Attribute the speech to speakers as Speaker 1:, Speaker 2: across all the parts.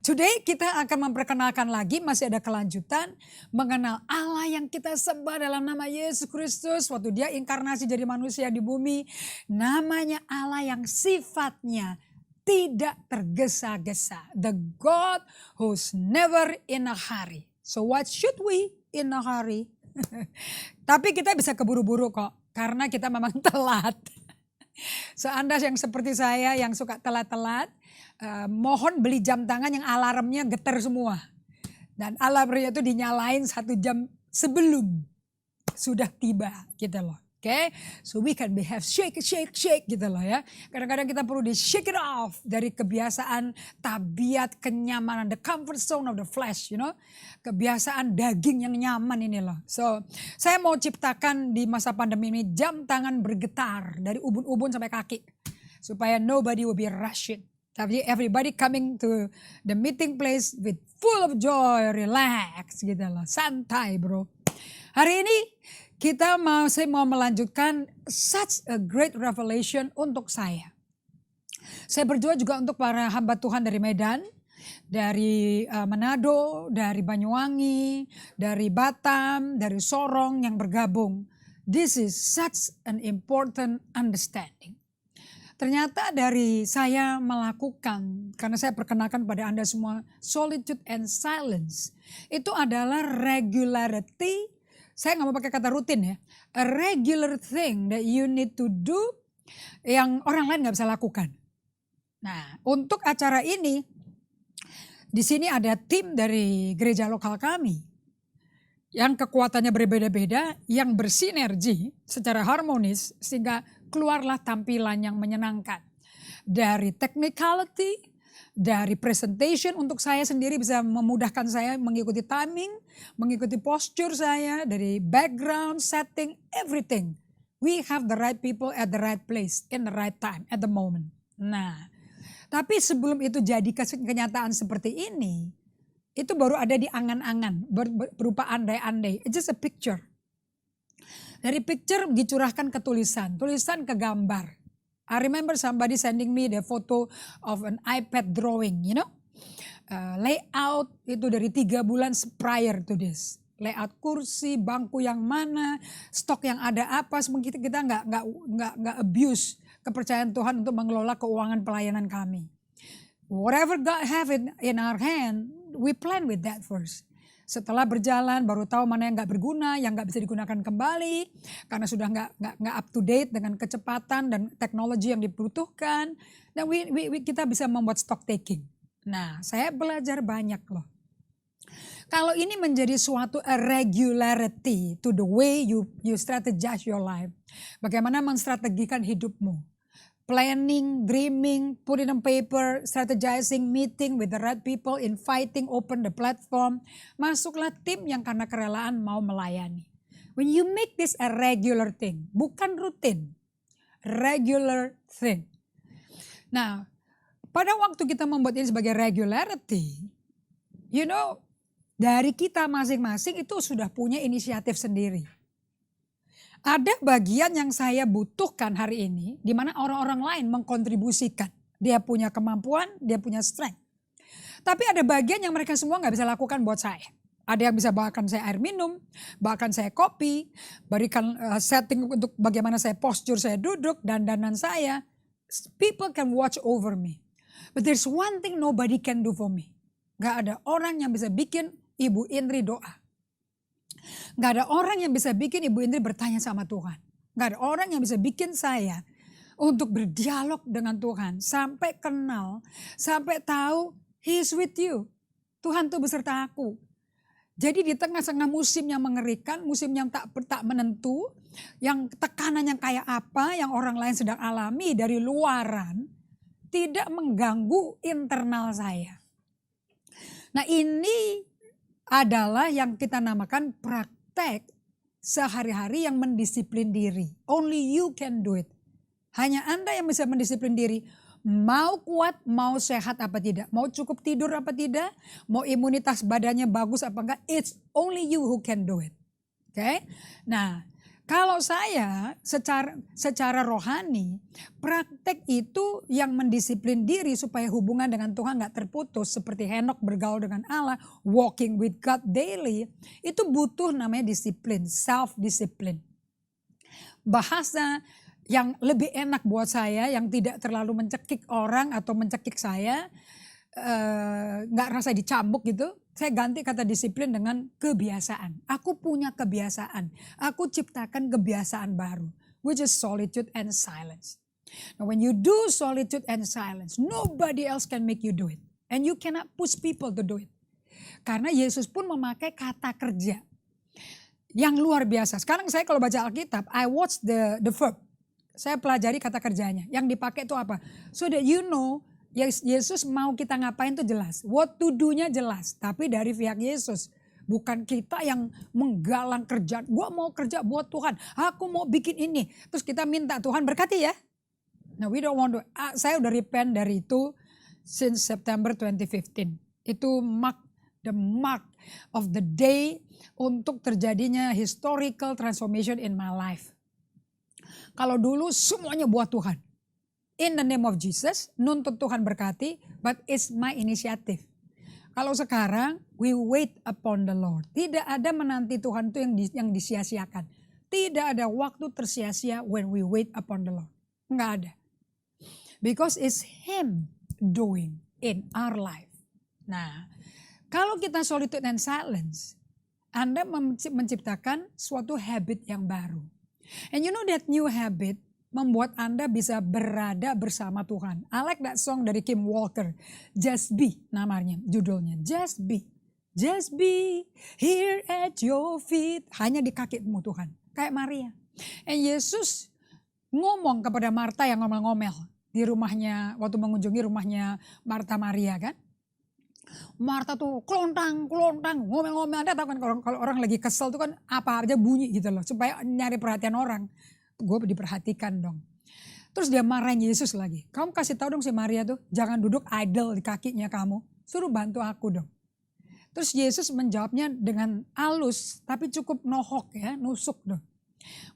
Speaker 1: Today kita akan memperkenalkan lagi, masih ada kelanjutan mengenal Allah yang kita sembah dalam nama Yesus Kristus. Waktu dia inkarnasi jadi manusia di bumi, namanya Allah yang sifatnya tidak tergesa-gesa. The God who's never in a hurry. So what should we in a hurry? Tapi kita bisa keburu-buru kok, karena kita memang telat. So Anda yang seperti saya yang suka telat-telat, mohon beli jam tangan yang alarmnya getar semua. Dan alarmnya itu dinyalain 1 jam sebelum sudah tiba gitu loh. Oke, so we can behave shake gitu loh ya. Kadang-kadang kita perlu di shake it off dari kebiasaan tabiat kenyamanan, the comfort zone of the flesh, you know. Kebiasaan daging yang nyaman ini loh. So, saya mau ciptakan di masa pandemi ini jam tangan bergetar dari ubun-ubun sampai kaki. Supaya nobody will be rushing. Tapi everybody coming to the meeting place with full of joy, relax gitu loh. Santai bro. Hari ini saya mau melanjutkan such a great revelation untuk saya. Saya berdoa juga untuk para hamba Tuhan dari Medan, dari Manado, dari Banyuwangi, dari Batam, dari Sorong yang bergabung. This is such an important understanding. Ternyata dari saya melakukan, karena saya perkenalkan pada Anda semua, solitude and silence, itu adalah regularity. Saya nggak mau pakai kata rutin ya. A regular thing that you need to do yang orang lain nggak bisa lakukan. Nah, untuk acara ini, di sini ada tim dari gereja lokal kami yang kekuatannya berbeda-beda, yang bersinergi secara harmonis sehingga keluarlah tampilan yang menyenangkan. Dari technicality, dari presentation untuk saya sendiri bisa memudahkan saya mengikuti timing, mengikuti posture saya, dari background, setting, everything. We have the right people at the right place, in the right time, at the moment. Nah, tapi sebelum itu jadi kenyataan seperti ini, itu baru ada di angan-angan, berupa andai-andai. It's just a picture. Dari picture dicurahkan ke tulisan ke gambar. I remember somebody sending me the photo of an iPad drawing, you know. Layout itu dari 3 bulan prior to this. Layout kursi, bangku yang mana, stok yang ada apa, mungkin kita nggak abuse kepercayaan Tuhan untuk mengelola keuangan pelayanan kami. Whatever God have in our hand, we plan with that first. Setelah berjalan baru tahu mana yang nggak berguna, yang nggak bisa digunakan kembali karena sudah nggak up to date dengan kecepatan dan teknologi yang dibutuhkan. Dan kita bisa membuat stock taking. Nah, saya belajar banyak loh. Kalau ini menjadi suatu regularity to the way you strategize your life. Bagaimana menstrategikan hidupmu. Planning, dreaming, put it on paper, strategizing, meeting with the right people, inviting, open the platform. Masuklah tim yang karena kerelaan mau melayani. When you make this a regular thing, bukan rutin, regular thing. Nah, pada waktu kita membuat ini sebagai regularity, you know, dari kita masing-masing itu sudah punya inisiatif sendiri. Ada bagian yang saya butuhkan hari ini di mana orang-orang lain mengkontribusikan. Dia punya kemampuan, dia punya strength. Tapi ada bagian yang mereka semua nggak bisa lakukan buat saya. Ada yang bisa bawakan saya air minum, bawakan saya kopi, berikan setting untuk bagaimana saya posture saya duduk, dandanan saya. People can watch over me. But there's one thing nobody can do for me. Gak ada orang yang bisa bikin Ibu Indri doa. Gak ada orang yang bisa bikin Ibu Indri bertanya sama Tuhan. Gak ada orang yang bisa bikin saya untuk berdialog dengan Tuhan. Sampai kenal, sampai tahu He is with you. Tuhan tuh beserta aku. Jadi di tengah-tengah musim yang mengerikan, musim yang tak menentu, yang tekanan yang kayak apa yang orang lain sedang alami dari luaran, tidak mengganggu internal saya. Nah ini adalah yang kita namakan praktek sehari-hari yang mendisiplin diri. Only you can do it. Hanya Anda yang bisa mendisiplin diri. Mau kuat, mau sehat apa tidak. Mau cukup tidur apa tidak. Mau imunitas badannya bagus apa enggak. It's only you who can do it. Oke? Nah, Kalau saya secara rohani, praktek itu yang mendisiplin diri supaya hubungan dengan Tuhan gak terputus. Seperti Henokh bergaul dengan Allah, walking with God daily. Itu butuh namanya disiplin, self-discipline. Bahasa yang lebih enak buat saya, yang tidak terlalu mencekik orang atau mencekik saya, gak rasa dicambuk gitu. Saya ganti kata disiplin dengan kebiasaan. Aku punya kebiasaan. Aku ciptakan kebiasaan baru. Which is solitude and silence. Now when you do solitude and silence, nobody else can make you do it. And you cannot push people to do it. Karena Yesus pun memakai kata kerja yang luar biasa. Sekarang saya kalau baca Alkitab, I watch the verb. Saya pelajari kata kerjanya. Yang dipakai itu apa? So that you know, Yesus mau kita ngapain tuh jelas. What to do-nya jelas. Tapi dari pihak Yesus. Bukan kita yang menggalang kerjaan. Gua mau kerja buat Tuhan. Aku mau bikin ini. Terus kita minta Tuhan berkati ya. Nah we don't want to. Saya udah repent dari itu since September 2015. Itu the mark of the day untuk terjadinya historical transformation in my life. Kalau dulu semuanya buat Tuhan. In the name of Jesus, nuntut Tuhan berkati, but it's my initiative. Kalau sekarang, we wait upon the Lord. Tidak ada menanti Tuhan itu yang disia-siakan. Tidak ada waktu tersia-sia when we wait upon the Lord. Enggak ada. Because it's Him doing in our life. Nah, kalau kita solitude and silence, Anda menciptakan suatu habit yang baru. And you know that new habit membuat Anda bisa berada bersama Tuhan. I like that song dari Kim Walker. Just Be namanya, judulnya. Just Be. Just be here at your feet. Hanya di kakimu Tuhan. Kayak Maria. Yesus ngomong kepada Marta yang ngomel-ngomel. Di rumahnya, waktu mengunjungi rumahnya Marta Maria kan. Marta tuh kelontang, ngomel-ngomel. Anda tahu kan kalau orang lagi kesel tuh kan apa aja bunyi gitu loh. Supaya nyari perhatian orang. Gue diperhatikan dong. Terus dia marahin Yesus lagi. Kamu kasih tahu dong si Maria tuh. Jangan duduk idle di kakinya kamu. Suruh bantu aku dong. Terus Yesus menjawabnya dengan halus. Tapi cukup nohok ya. Nusuk dong.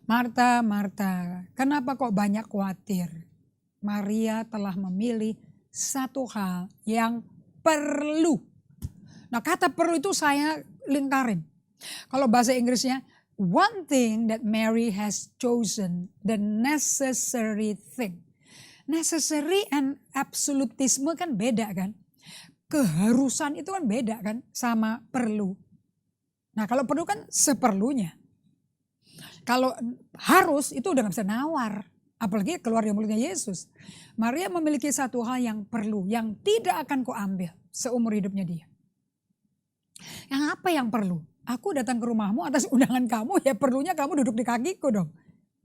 Speaker 1: Marta, Marta. Kenapa kok banyak khawatir? Maria telah memilih satu hal yang perlu. Nah kata perlu itu saya lingkarin. Kalau bahasa Inggrisnya. One thing that Mary has chosen, the necessary thing. Necessary and absolutisme kan beda kan. Keharusan itu kan beda kan sama perlu. Nah kalau perlu kan seperlunya. Kalau harus itu udah gak bisa nawar. Apalagi keluar dari mulutnya Yesus. Maria memiliki satu hal yang perlu, yang tidak akan kau ambil seumur hidupnya dia. Yang apa yang perlu? Aku datang ke rumahmu atas undangan kamu, ya perlunya kamu duduk di kakiku dong.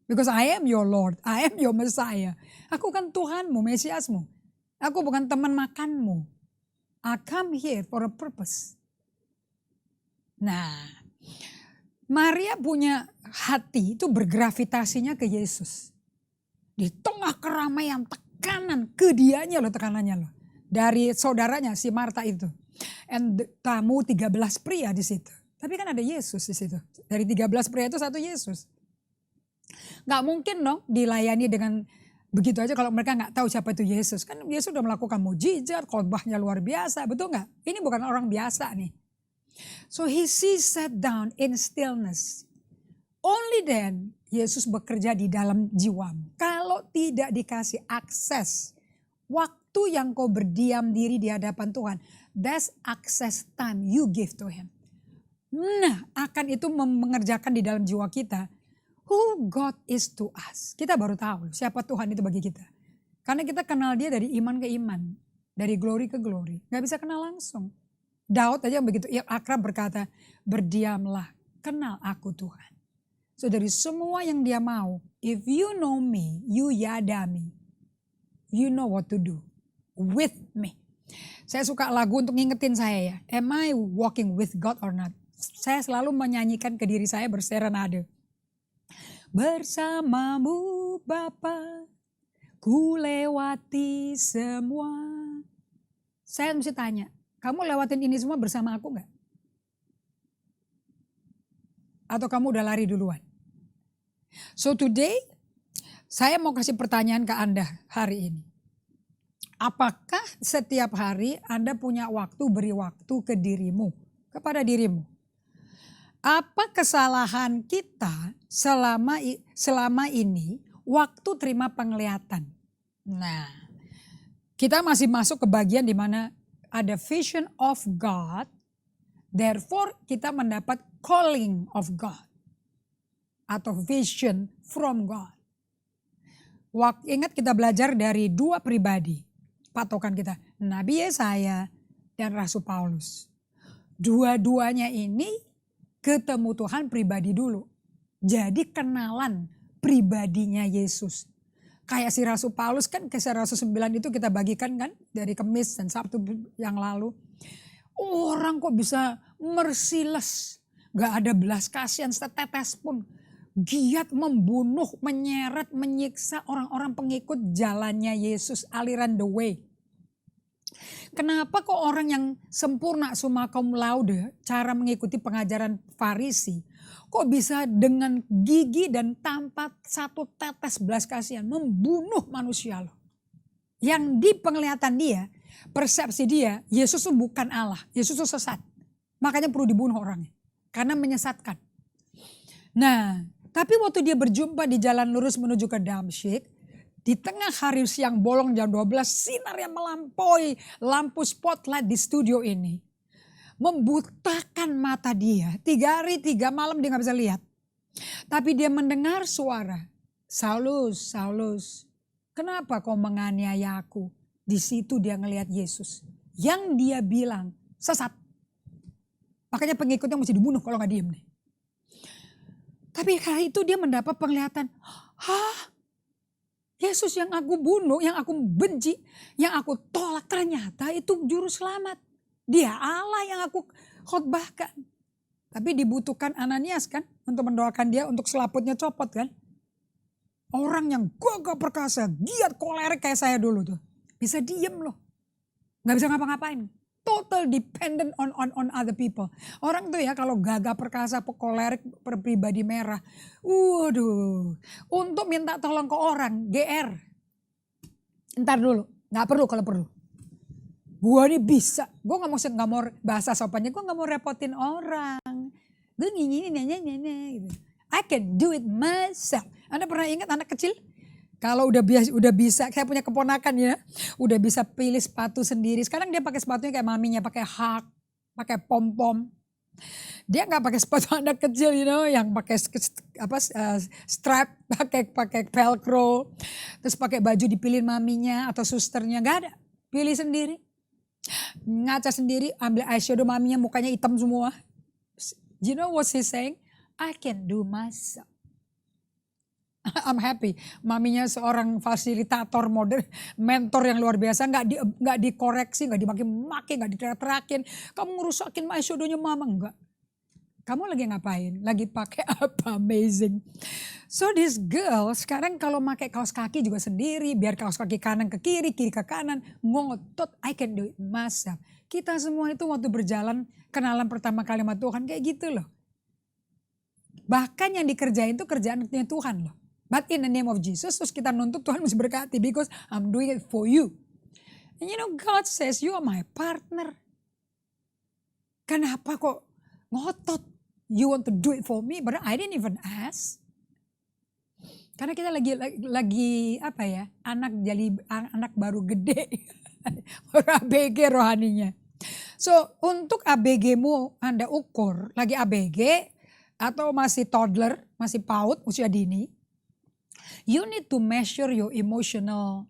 Speaker 1: Because I am your Lord, I am your Messiah. Aku kan Tuhanmu, Mesiasmu. Aku bukan teman makanmu. I come here for a purpose. Nah, Maria punya hati itu bergravitasinya ke Yesus. Di tengah keramaian tekanan ke dianya loh tekanannya loh. Dari saudaranya si Marta itu. And tamu 13 pria di situ. Tapi kan ada Yesus di situ. Dari 13 pria itu satu Yesus. Gak mungkin dong dilayani dengan begitu aja kalau mereka gak tahu siapa itu Yesus. Kan Yesus udah melakukan mujizat, khotbahnya luar biasa. Betul gak? Ini bukan orang biasa nih. So he sat down in stillness. Only then Yesus bekerja di dalam jiwamu. Kalau tidak dikasih akses, waktu yang kau berdiam diri di hadapan Tuhan, that's access time you give to Him. Nah, akan itu mengerjakan di dalam jiwa kita who God is to us. Kita baru tahu siapa Tuhan itu bagi kita. Karena kita kenal dia dari iman ke iman, dari glory ke glory. Gak bisa kenal langsung. Daud aja begitu akrab berkata, berdiamlah, kenal aku Tuhan. So dari semua yang dia mau, if you know me, you yada me, you know what to do with me. Saya suka lagu untuk ngingetin saya ya, am I walking with God or not? Saya selalu menyanyikan ke diri saya berserenade. Bersamamu Bapa, ku lewati semua. Saya mesti tanya, kamu lewatin ini semua bersama aku gak? Atau kamu udah lari duluan? So today saya mau kasih pertanyaan ke Anda hari ini. Apakah setiap hari Anda punya waktu, beri waktu ke dirimu, kepada dirimu? Apa kesalahan kita selama ini waktu terima penglihatan? Nah, kita masih masuk ke bagian di mana ada vision of God, therefore kita mendapat calling of God atau vision from God. Ingat kita belajar dari dua pribadi, patokan kita, Nabi Yesaya dan Rasul Paulus. Dua-duanya ini ketemu Tuhan pribadi dulu. Jadi kenalan pribadinya Yesus. Kayak si Rasul Paulus kan, Kisah Rasul 9 itu kita bagikan kan dari Kamis dan Sabtu yang lalu. Orang kok bisa merciless, gak ada belas kasihan setetes pun. Giat membunuh, menyeret, menyiksa orang-orang pengikut jalannya Yesus, aliran the way. Kenapa kok orang yang sempurna summa cum laude, cara mengikuti pengajaran Farisi, kok bisa dengan gigi dan tanpa satu tetes belas kasihan membunuh manusia loh. Yang di penglihatan dia, persepsi dia, Yesus itu bukan Allah, Yesus itu sesat. Makanya perlu dibunuh orangnya, karena menyesatkan. Nah, tapi waktu dia berjumpa di jalan lurus menuju ke Damsyik, di tengah hari siang bolong jam 12, sinar yang melampaui lampu spotlight di studio ini membutakan mata dia. 3 hari 3 malam dia gak bisa lihat. Tapi dia mendengar suara, Saulus, Saulus, kenapa kau menganiaya aku? Di situ dia ngelihat Yesus. Yang dia bilang sesat. Makanya pengikutnya mesti dibunuh kalau gak diem nih. Tapi kali itu dia mendapat penglihatan, Yesus yang aku bunuh, yang aku benci, yang aku tolak, ternyata itu juru selamat. Dia Allah yang aku khotbahkan. Tapi dibutuhkan Ananias kan untuk mendoakan dia untuk selaputnya copot kan. Orang yang gagah perkasa, giat kolerik kayak saya dulu tuh. Bisa diem loh. Gak bisa ngapa-ngapain. Total dependent on other people. Orang tuh ya kalau gagah perkasa, kolerik, pribadi merah. Waduh. Untuk minta tolong ke orang, GR. Ntar dulu, gak perlu kalau perlu. Gue nih bisa, gue gak mau bahasa sopannya, gue gak mau repotin orang. Gue gitu. I can do it myself. Anda pernah ingat anak kecil? Kalau udah bisa, saya punya keponakan ya, udah bisa pilih sepatu sendiri. Sekarang dia pakai sepatunya kayak maminya, pakai hak, pakai pom-pom. Dia nggak pakai sepatu anak kecil, yang pakai strap, pakai velcro, terus pakai baju dipilih maminya atau susternya, nggak ada. Pilih sendiri, ngaca sendiri, ambil eyeshadow maminya, mukanya hitam semua. You know what she's saying? I can do myself. I'm happy, maminya seorang fasilitator modern, mentor yang luar biasa, nggak dikoreksi, nggak dimaki-maki, nggak diterakin. Kamu ngerusakin eyeshadownya mama, enggak. Kamu lagi ngapain? Lagi pakai apa? Amazing. So this girl sekarang kalau pakai kaos kaki juga sendiri, biar kaos kaki kanan ke kiri, kiri ke kanan, ngotot. I can do it myself. Kita semua itu waktu berjalan kenalan pertama kali sama Tuhan kayak gitu loh. Bahkan yang dikerjain itu kerjaannya Tuhan loh. But in the name of Jesus, terus kita nuntut Tuhan mesti berkati because I'm doing it for you. And you know God says you are my partner. Kenapa kok ngotot? You want to do it for me, but I didn't even ask. Karena kita lagi apa ya? Anak baru gede. ABG rohaninya. So untuk ABG-mu Anda ukur lagi ABG atau masih toddler, masih PAUD, usia dini. You need to measure your emotional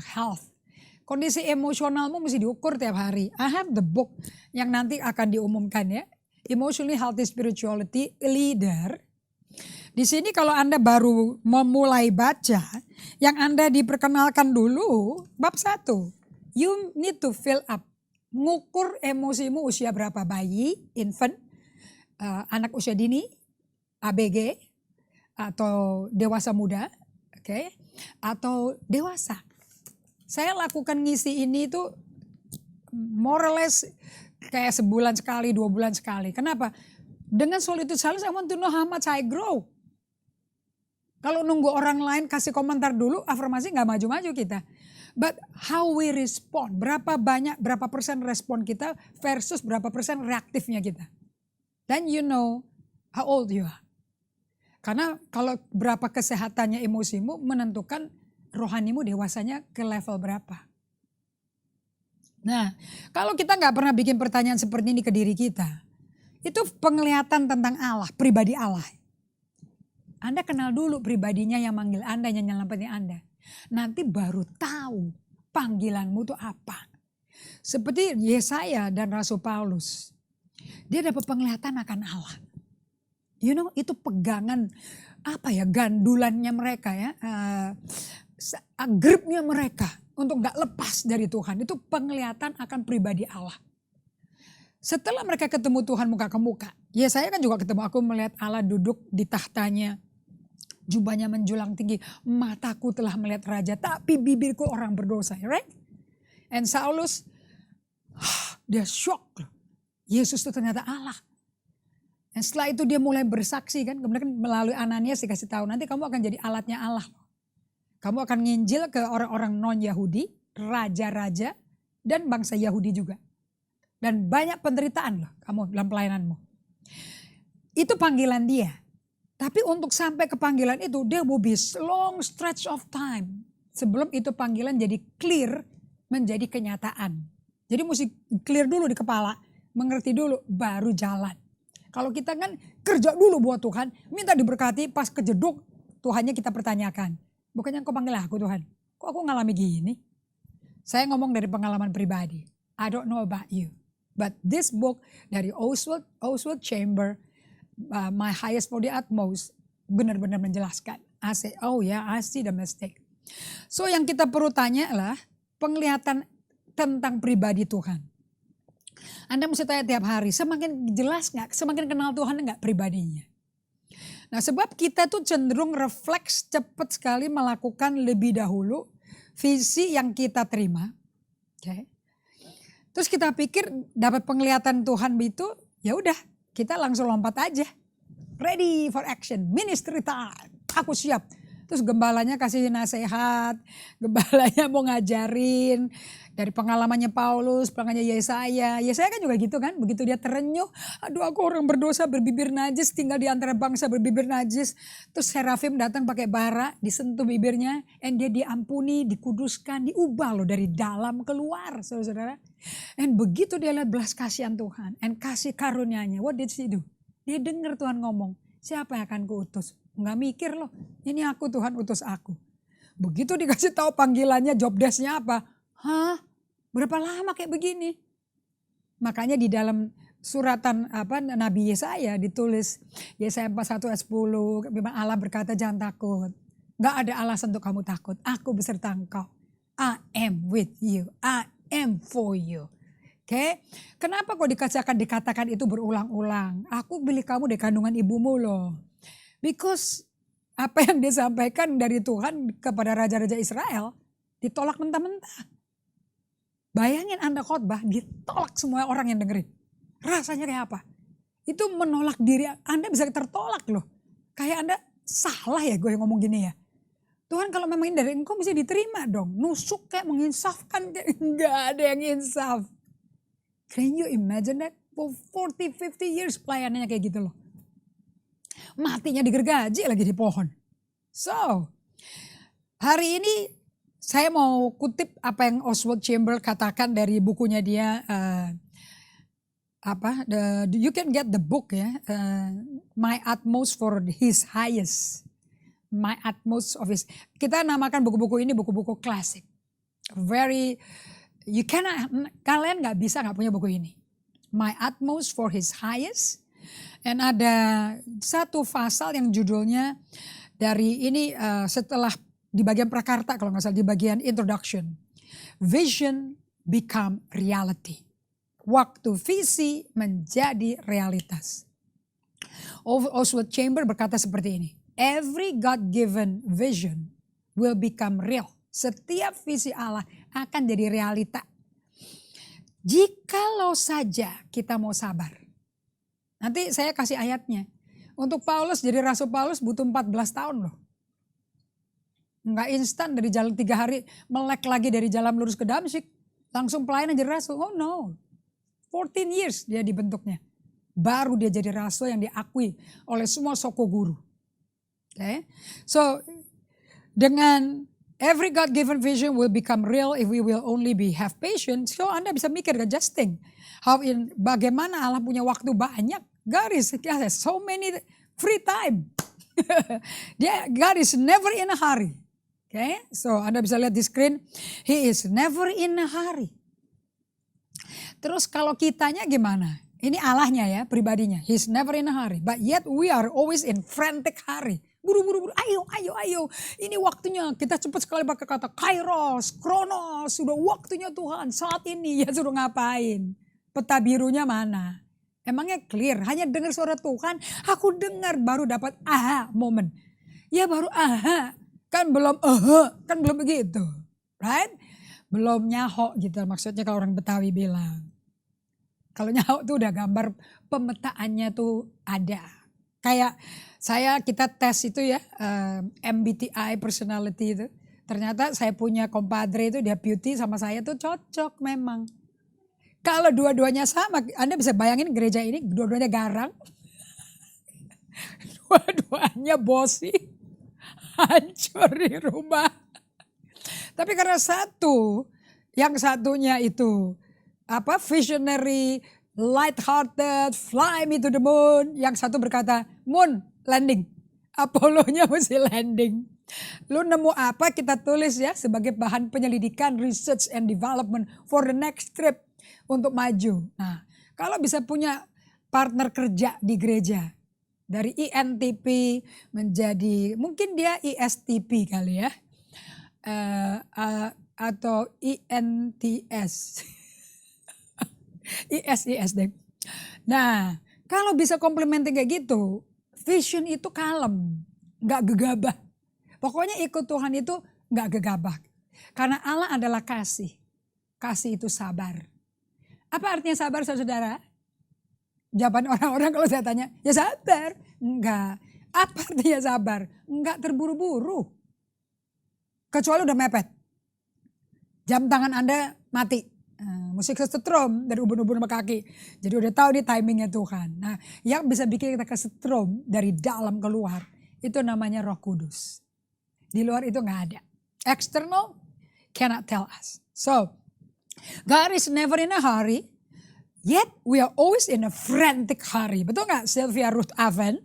Speaker 1: health. Kondisi emosionalmu mesti diukur tiap hari. I have the book yang nanti akan diumumkan ya. Emotionally Healthy Spirituality Leader. Di sini kalau Anda baru memulai baca, yang Anda diperkenalkan dulu bab 1. You need to fill up. Ngukur emosimu usia berapa, bayi, infant, anak usia dini, ABG, atau dewasa muda, okay, atau dewasa. Saya lakukan ngisi ini tuh more or less kayak sebulan sekali, 2 bulan sekali. Kenapa? Dengan solitude challenge I want to know how much I grow. Kalau nunggu orang lain kasih komentar dulu, afirmasi nggak maju-maju kita. But how we respond, berapa persen respon kita versus berapa persen reaktifnya kita. Then you know how old you are. Karena kalau berapa kesehatannya emosimu menentukan rohanimu dewasanya ke level berapa. Nah, kalau kita nggak pernah bikin pertanyaan seperti ini ke diri kita, itu penglihatan tentang Allah, pribadi Allah. Anda kenal dulu pribadinya yang manggil Anda, yang nyelamatin Anda. Nanti baru tahu panggilanmu itu apa. Seperti Yesaya dan Rasul Paulus. Dia dapat penglihatan akan Allah. You know, itu pegangan gandulannya mereka ya. Gripnya mereka untuk gak lepas dari Tuhan. Itu penglihatan akan pribadi Allah. Setelah mereka ketemu Tuhan muka ke muka. Yesaya kan juga ketemu, aku melihat Allah duduk di tahtanya. Jubahnya menjulang tinggi, mataku telah melihat raja, tapi bibirku orang berdosa, right? And Saulus, dia shock. Yesus itu ternyata Allah. Dan setelah itu dia mulai bersaksi kan, kemudian melalui Ananias dikasih tahu, nanti kamu akan jadi alatnya Allah. Kamu akan nginjil ke orang-orang non-Yahudi, raja-raja, dan bangsa Yahudi juga. Dan banyak penderitaan loh kamu dalam pelayananmu. Itu panggilan dia. Tapi untuk sampai ke panggilan itu dia will be long stretch of time. Sebelum itu panggilan jadi clear menjadi kenyataan. Jadi mesti clear dulu di kepala, mengerti dulu baru jalan. Kalau kita kan kerja dulu buat Tuhan, minta diberkati pas kejeduk Tuhannya kita pertanyakan. Bukannya engkau panggil aku Tuhan, kok aku ngalami gini? Saya ngomong dari pengalaman pribadi. I don't know about you. But this book dari Oswald Chamber, My Highest for the Utmost, benar-benar menjelaskan. I say, oh yeah, I see the mistake. So yang kita perlu tanya adalah penglihatan tentang pribadi Tuhan. Anda mesti tanya tiap hari, semakin jelas gak, semakin kenal Tuhan gak pribadinya. Nah sebab kita tuh cenderung refleks cepat sekali melakukan lebih dahulu visi yang kita terima. Okay. Terus kita pikir dapat penglihatan Tuhan itu, ya udah kita langsung lompat aja. Ready for action, ministry time, aku siap. Terus gembalanya kasih nasihat, gembalanya mau ngajarin. Dari pengalamannya Paulus, pengalamannya Yesaya. Yesaya kan juga gitu kan, begitu dia terenyuh. Aduh aku orang berdosa berbibir najis, tinggal di antara bangsa berbibir najis. Terus Serafim datang pakai bara, disentuh bibirnya. And dia diampuni, dikuduskan, diubah loh dari dalam keluar saudara-saudara. And begitu dia lihat belas kasihan Tuhan. And kasih karunia-Nya, what did she do? Dia dengar Tuhan ngomong, siapa yang akan kuutus? Nggak mikir loh, ini aku Tuhan utus aku. Begitu dikasih tahu panggilannya, job desk-nya apa? Hah? Berapa lama kayak begini? Makanya di dalam suratan Nabi Yesaya ditulis Yesaya 41 ayat 10, memang Allah berkata jangan takut. Gak ada alasan untuk kamu takut. Aku beserta engkau. I am with you. I am for you. Oke, kenapa kok dikatakan itu berulang-ulang? Aku pilih kamu dari kandungan ibumu loh. Because apa yang disampaikan dari Tuhan kepada raja-raja Israel ditolak mentah-mentah. Bayangin Anda khotbah ditolak semua orang yang dengerin. Rasanya kayak apa? Itu menolak diri Anda bisa tertolak loh. Kayak Anda salah ya gue yang ngomong gini ya. Tuhan kalau memang ini dari engkau mesti diterima dong. Nusuk kayak menginsafkan. Enggak ada yang insaf. Can you imagine that? For 40-50 years pelayanannya kayak gitu loh. Matinya digergaji lagi di pohon. So, hari ini saya mau kutip apa yang Oswald Chamber katakan dari bukunya dia. You can get the book ya. My Utmost for His Highest. My Utmost of His. Kita namakan buku-buku ini buku-buku klasik. Kalian nggak bisa nggak punya buku ini. My Utmost for His Highest. Dan ada satu pasal yang judulnya dari ini setelah di bagian prakarta kalau nggak salah di bagian introduction. Vision become reality. Waktu visi menjadi realitas. Oswald Chamber berkata seperti ini. Every God-given vision will become real. Setiap visi Allah akan jadi realita. Jikalau saja kita mau sabar. Nanti saya kasih ayatnya. Untuk Paulus jadi Rasul Paulus butuh 14 tahun loh. Nggak instan dari jalan 3 hari melek lagi dari jalan lurus ke Damsyik. Langsung pelayanan jadi rasul. Oh no. 14 years dia dibentuknya. Baru dia jadi rasul yang diakui oleh semua soko guru. Okay. So dengan every God-given vision will become real if we will only have patience. So Anda bisa mikir, adjusting. Bagaimana Allah punya waktu banyak. God has so many free time. God is never in a hurry. Okay, so Anda bisa lihat di screen, He is never in a hurry. Terus kalau kitanya gimana? Ini Allahnya ya, pribadinya. He's never in a hurry, but yet we are always in frantic hurry. Buru-buru, ayo. Ini waktunya, kita cepat sekali pakai kata kairos, kronos, sudah waktunya Tuhan saat ini. Ya suruh ngapain? Peta birunya mana? Emangnya clear, hanya dengar suara Tuhan, aku dengar baru dapat aha moment. Ya baru aha. Kan belum begitu, right? Belum nyahok gitu maksudnya kalau orang Betawi bilang. Kalau nyahok tuh udah gambar pemetaannya tuh ada. Kayak kita tes itu ya, MBTI personality itu. Ternyata saya punya kompadre itu dia beauty sama saya tuh cocok memang. Kalau dua-duanya sama, Anda bisa bayangin gereja ini dua-duanya garang. Dua-duanya bosi. Hancur di rumah. Tapi karena yang satunya itu visionary, light-hearted, fly me to the moon. Yang satu berkata, moon landing. Apollo-nya mesti landing. Lu nemu apa kita tulis ya sebagai bahan penyelidikan, research and development for the next trip untuk maju. Nah, kalau bisa punya partner kerja di gereja. Dari INTP menjadi mungkin dia ISTP kali ya. Atau INTS. IS deh. Nah kalau bisa komplementing kayak gitu. Vision itu kalem. Gak gegabah. Pokoknya ikut Tuhan itu gak gegabah. Karena Allah adalah kasih. Kasih itu sabar. Apa artinya sabar saudara? Jawaban orang-orang kalau saya tanya, ya sabar. Enggak. Apa artinya sabar? Enggak terburu-buru. Kecuali udah mepet. Jam tangan Anda mati. Musik kesetrum dari ubun-ubun sama kaki. Jadi udah tahu nih timingnya Tuhan. Nah yang bisa bikin kita kesetrum dari dalam keluar. Itu namanya Roh Kudus. Di luar itu gak ada. External cannot tell us. So God is never in a hurry. Yet we are always in a frantic hurry. Betul gak Sylvia Ruth Aven?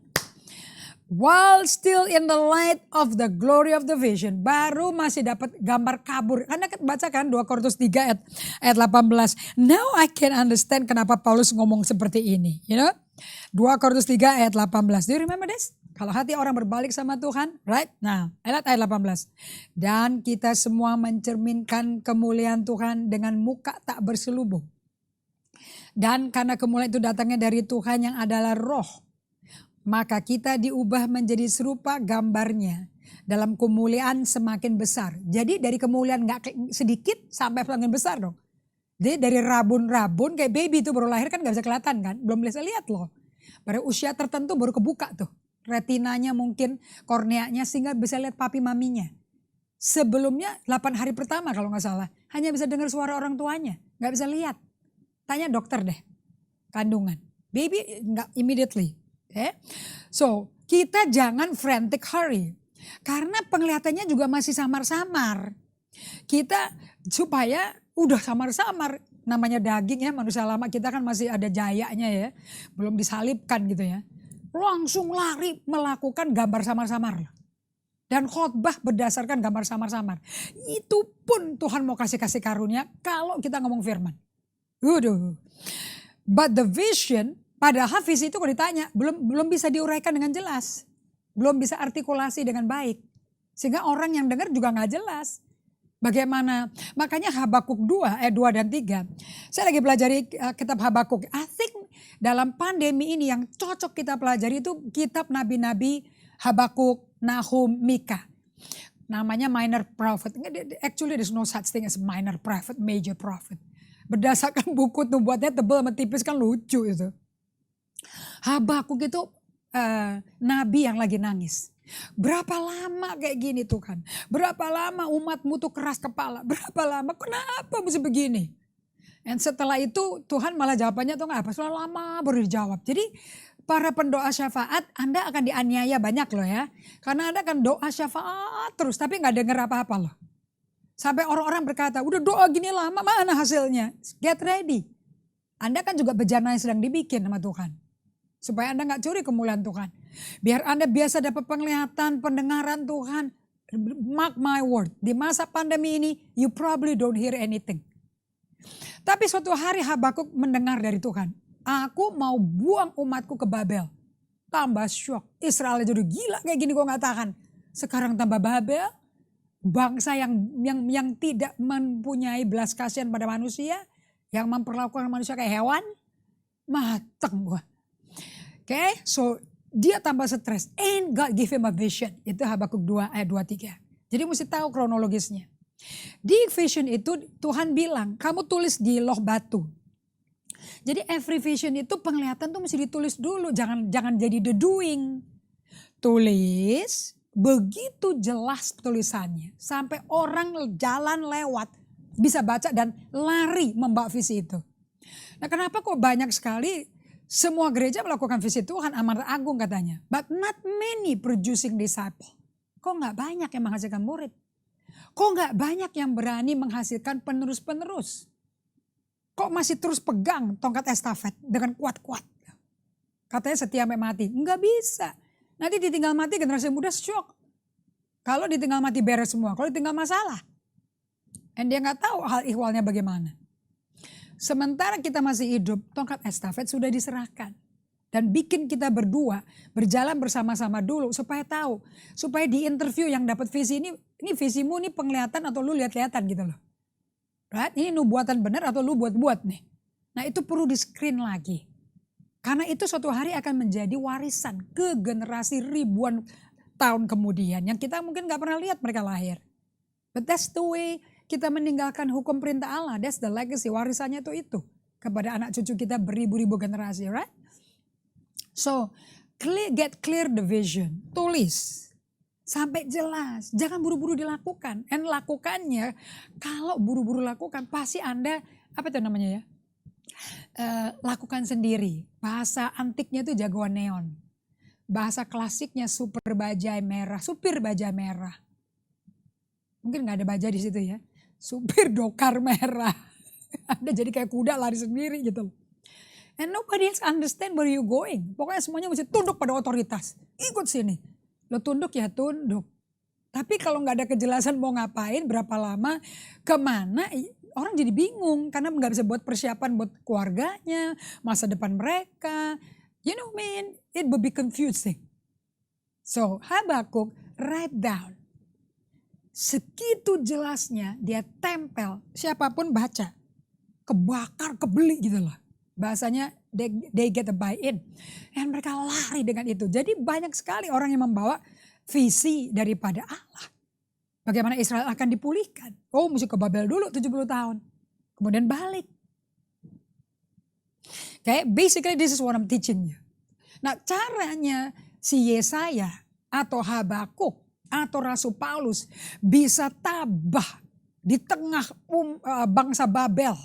Speaker 1: While still in the light of the glory of the vision. Baru masih dapat gambar kabur. Anda baca kan 2 Korintus 3 ayat 18. Now I can understand kenapa Paulus ngomong seperti ini. You know? 2 Korintus 3 ayat 18. Do you remember this? Kalau hati orang berbalik sama Tuhan. Right? Nah ayat 18. Dan kita semua mencerminkan kemuliaan Tuhan dengan muka tak berselubung. Dan karena kemuliaan itu datangnya dari Tuhan yang adalah roh. Maka kita diubah menjadi serupa gambarnya. Dalam kemuliaan semakin besar. Jadi dari kemuliaan gak sedikit sampai semakin besar dong. Jadi dari rabun-rabun kayak baby itu baru lahir kan gak bisa kelihatan kan. Belum bisa lihat loh. Pada usia tertentu baru kebuka tuh. Retinanya mungkin, korneanya sehingga bisa lihat papi maminya. Sebelumnya 8 hari pertama kalau gak salah. Hanya bisa dengar suara orang tuanya. Gak bisa lihat. Tanya dokter deh, kandungan. Baby enggak immediately. Okay? So kita jangan frantic hurry. Karena penglihatannya juga masih samar-samar. Kita supaya udah samar-samar. Namanya daging ya, manusia lama kita kan masih ada jayanya ya. Belum disalibkan gitu ya. Langsung lari melakukan gambar samar-samar. Dan khotbah berdasarkan gambar samar-samar. Itu pun Tuhan mau kasih karunia kalau kita ngomong firman. But the vision, padahal visi itu kalau ditanya belum bisa diuraikan dengan jelas, belum bisa artikulasi dengan baik, sehingga orang yang dengar juga nggak jelas. Bagaimana? Makanya Habakuk 2 ayat 2 dan 3. Saya lagi pelajari kitab Habakuk. I think dalam pandemi ini yang cocok kita pelajari itu kitab nabi-nabi Habakuk, Nahum, Mika. Namanya minor prophet. Actually there's no such thing as minor prophet, major prophet. Berdasarkan buku nubuatnya tebal sama tipis kan lucu itu. Habakuk itu nabi yang lagi nangis. Berapa lama kayak gini Tuhan? Berapa lama umatmu tuh keras kepala? Berapa lama? Kenapa mesti begini? Dan setelah itu Tuhan malah jawabannya tuh nggak apa? Setelah lama baru dijawab. Jadi para pendoa syafaat Anda akan dianiaya banyak loh ya. Karena Anda akan doa syafaat terus tapi nggak denger apa-apa loh. Sampai orang-orang berkata udah doa gini lama mana hasilnya? Get ready. Anda kan juga bejana yang sedang dibikin sama Tuhan. Supaya Anda nggak curi kemuliaan Tuhan. Biar Anda biasa dapat penglihatan, pendengaran Tuhan. Mark my word, di masa pandemi ini you probably don't hear anything. Tapi suatu hari Habakuk mendengar dari Tuhan. Aku mau buang umatku ke Babel. Tambah syok. Israel aja udah gila kayak gini gue gak tahan. Sekarang tambah Babel. Bangsa yang tidak mempunyai belas kasihan pada manusia. Yang memperlakukan manusia kayak hewan. Mateng gue. Oke, so dia tambah stres. And God give him a vision. Itu Habakuk 2 ayat 23. Jadi mesti tahu kronologisnya. Di vision itu Tuhan bilang, kamu tulis di loh batu. Jadi every vision itu penglihatan tuh mesti ditulis dulu. Jangan jadi the doing. Tulis, begitu jelas tulisannya. Sampai orang jalan lewat bisa baca dan lari membawa visi itu. Nah kenapa kok banyak sekali semua gereja melakukan visi Tuhan amanat agung katanya. But not many producing disciple. Kok gak banyak yang menghasilkan murid? Kok gak banyak yang berani menghasilkan penerus-penerus? Kok masih terus pegang tongkat estafet dengan kuat-kuat? Katanya setia sampai mati. Enggak bisa. Nanti ditinggal mati generasi muda shock. Kalau ditinggal mati beres semua. Kalau ditinggal masalah. Dan dia gak tahu hal ihwalnya bagaimana. Sementara kita masih hidup, tongkat estafet sudah diserahkan. Dan bikin kita berdua berjalan bersama-sama dulu supaya tahu. Supaya di interview yang dapat visi ini visimu ini penglihatan atau lu lihat-lihatan gitu loh. Right? Ini nubuatan benar atau lu buat-buat nih. Nah itu perlu di screen lagi. Karena itu suatu hari akan menjadi warisan ke generasi ribuan tahun kemudian. Yang kita mungkin gak pernah lihat mereka lahir. But that's the way kita meninggalkan hukum perintah Allah. That's the legacy, warisannya itu. Kepada anak cucu kita beribu-ribu generasi, right? So, get clear the vision. Tulis. Sampai jelas. Jangan buru-buru dilakukan. And lakukannya, kalau buru-buru lakukan, pasti Anda, apa itu namanya ya? Lakukan sendiri. Bahasa antiknya itu jagoan neon. Bahasa klasiknya supir bajai merah. Mungkin gak ada baja di situ ya. Supir dokar merah. Anda jadi kayak kuda lari sendiri gitu. And nobody else understand where you going. Pokoknya semuanya mesti tunduk pada otoritas. Ikut sini. Lo tunduk ya tunduk. Tapi kalau gak ada kejelasan mau ngapain, berapa lama, kemana, orang jadi bingung. Karena gak bisa buat persiapan buat keluarganya, masa depan mereka. You know man, it would be confusing. So Habakuk write down. Segitu jelasnya dia tempel, siapapun baca, kebakar, kebeli gitu loh. Bahasanya they get a buy-in. Dan mereka lari dengan itu. Jadi banyak sekali orang yang membawa visi daripada Allah. Bagaimana Israel akan dipulihkan. Oh mesti ke Babel dulu 70 tahun. Kemudian balik. Okay, basically this is what I'm teaching you. Nah caranya si Yesaya atau Habakuk atau Rasul Paulus bisa tabah di tengah bangsa Babel.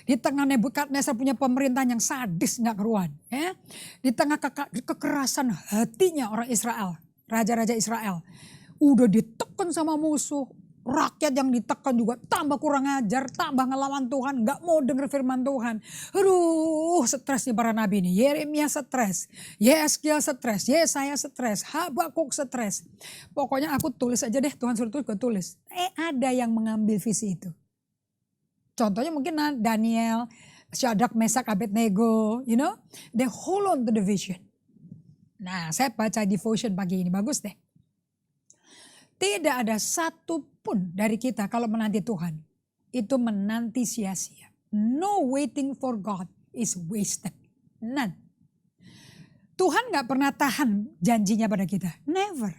Speaker 1: Di tengah Nebukadnezar punya pemerintahan yang sadis gak keruan. Ya. Di tengah kekerasan hatinya orang Israel. Raja-raja Israel. Udah ditekan sama musuh. Rakyat yang ditekan juga tambah kurang ajar. Tambah ngelawan Tuhan. Gak mau denger firman Tuhan. Aduh stresnya para nabi ini. Yeremia stres. Yeskiel stres. Yesaya stres. Habakuk stres. Pokoknya aku tulis aja deh. Tuhan suruh tulis, gue tulis. Ada yang mengambil visi itu. Contohnya mungkin Daniel, Shadrach, Meshach, Abednego. You know. They hold on to the vision. Nah saya baca devotion pagi ini. Bagus deh. Tidak ada satu pun dari kita kalau menanti Tuhan. Itu menanti sia-sia. No waiting for God is wasted. None. Tuhan gak pernah tahan janjinya pada kita. Never.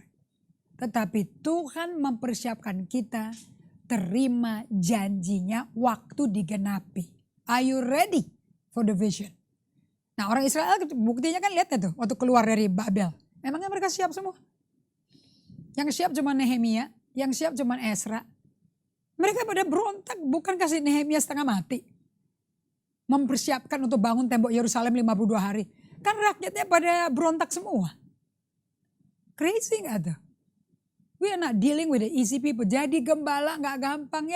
Speaker 1: Tetapi Tuhan mempersiapkan kita terima janjinya waktu digenapi. Are you ready for the vision? Nah orang Israel buktinya kan lihat tuh waktu keluar dari Babel. Memangnya mereka siap semua? Yang siap cuma Nehemia, yang siap cuma Ezra. Mereka pada berontak, bukan kasih Nehemia setengah mati. Mempersiapkan untuk bangun tembok Yerusalem 52 hari. Kan rakyatnya pada berontak semua. Crazy gak tuh? We are not dealing with the easy people. Jadi gembala gak gampang,